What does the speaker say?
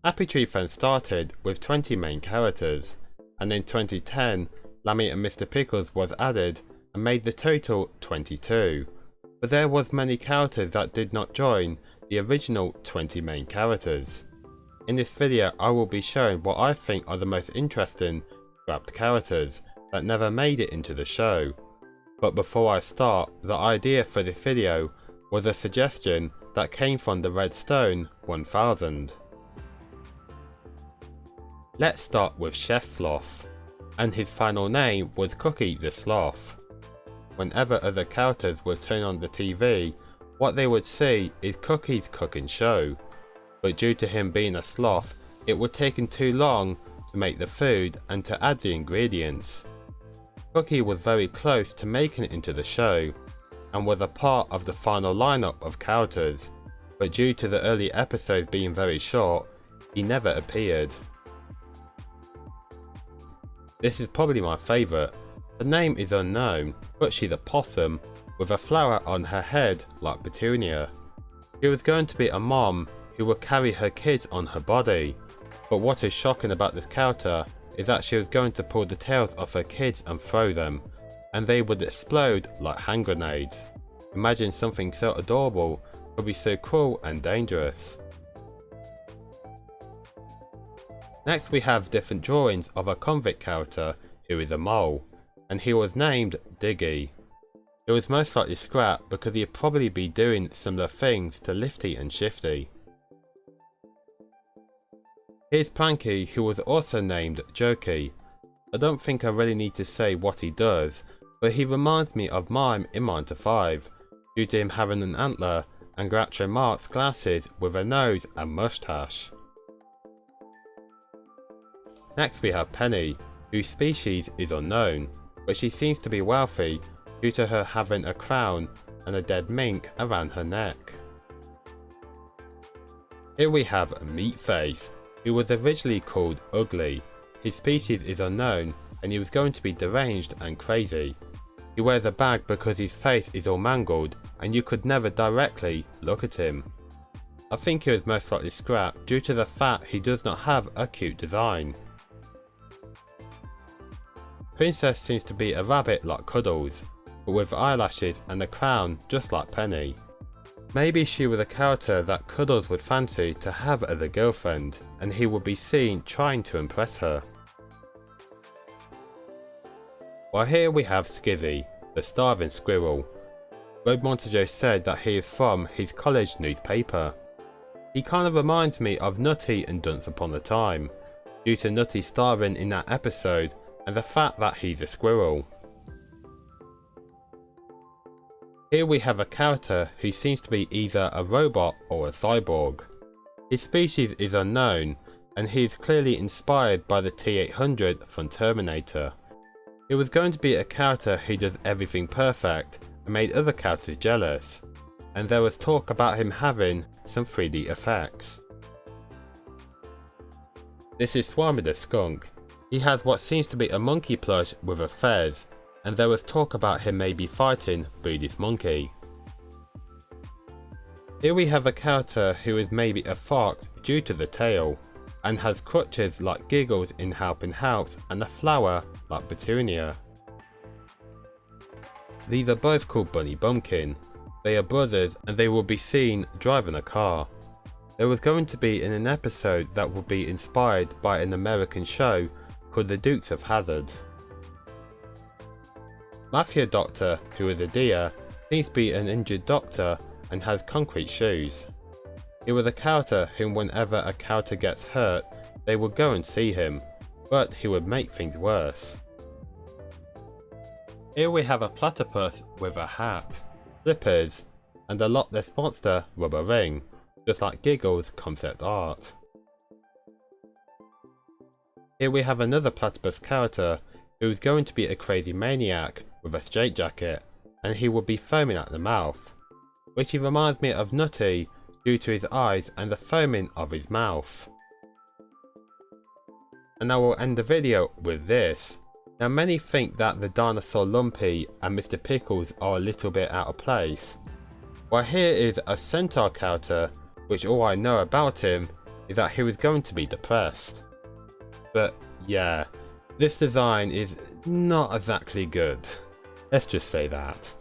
Happy Tree Friends started with 20 main characters, and in 2010 Lammy and Mr. Pickles was added and made the total 22, but there was many characters that did not join the original 20 main characters. In this video I will be showing what I think are the most interesting scrapped characters that never made it into the show. But before I start, the idea for this video was a suggestion that came from the Redstone 1000. Let's start with Chef Sloth, and his final name was Cookie the Sloth. Whenever other characters would turn on the TV, what they would see is Cookie's cooking show, but due to him being a sloth, it would take him too long to make the food and to add the ingredients. Cookie was very close to making it into the show, and was a part of the final lineup of characters, but due to the early episodes being very short, he never appeared. This is probably my favourite. The name is unknown, but she's a possum with a flower on her head like Petunia. She was going to be a mom who would carry her kids on her body, but what is shocking about this character is that she was going to pull the tails off her kids and throw them, and they would explode like hand grenades. Imagine something so adorable could be so cruel and dangerous. Next we have different drawings of a convict character who is a mole, and he was named Diggy. He was most likely scrapped because he'd probably be doing similar things to Lifty and Shifty. Here's Pranky, who was also named Jokey. I don't think I really need to say what he does, but he reminds me of Mime in 9 to 5, due to him having an antler and Groucho Marx glasses with a nose and moustache. Next we have Penny, whose species is unknown, but she seems to be wealthy due to her having a crown and a dead mink around her neck. Here we have Meatface, who was originally called Ugly. His species is unknown and he was going to be deranged and crazy. He wears a bag because his face is all mangled and you could never directly look at him. I think he was most likely scrapped due to the fact he does not have a cute design. Princess seems to be a rabbit like Cuddles, but with eyelashes and a crown just like Penny. Maybe she was a character that Cuddles would fancy to have as a girlfriend, and he would be seen trying to impress her. While here we have Skizzy, the starving squirrel. Road Montajo said that he is from his college newspaper. He kind of reminds me of Nutty and Dunce Upon a Time, due to Nutty starving in that episode and the fact that he's a squirrel. Here we have a character who seems to be either a robot or a cyborg. His species is unknown, and he is clearly inspired by the T-800 from Terminator. He was going to be a character who does everything perfect and made other characters jealous, and there was talk about him having some 3D effects. This is Swami the skunk. He has what seems to be a monkey plush with a fez, and there was talk about him maybe fighting Buddhist Monkey. Here we have a character who is maybe a fox due to the tail, and has crutches like Giggles in Helping House and a flower like Petunia. These are both called Bunny Bumkin. They are brothers and they will be seen driving a car. There was going to be in an episode that would be inspired by an American show called The Dukes of Hazzard. Mafia Doctor, who is a deer, seems to be an injured doctor and has concrete shoes. He was a character whom whenever a character gets hurt, they would go and see him, but he would make things worse. Here we have a platypus with a hat, slippers, and a Loch Ness Monster rubber ring, just like Giggles' concept art. Here we have another platypus character who is going to be a crazy maniac with a straitjacket, and he will be foaming at the mouth, which he reminds me of Nutty due to his eyes and the foaming of his mouth. And I will end the video with this. Now many think that the dinosaur Lumpy and Mr. Pickles are a little bit out of place. Well, here is a centaur character, which all I know about him is that he was going to be depressed. But yeah, this design is not exactly good. Let's just say that.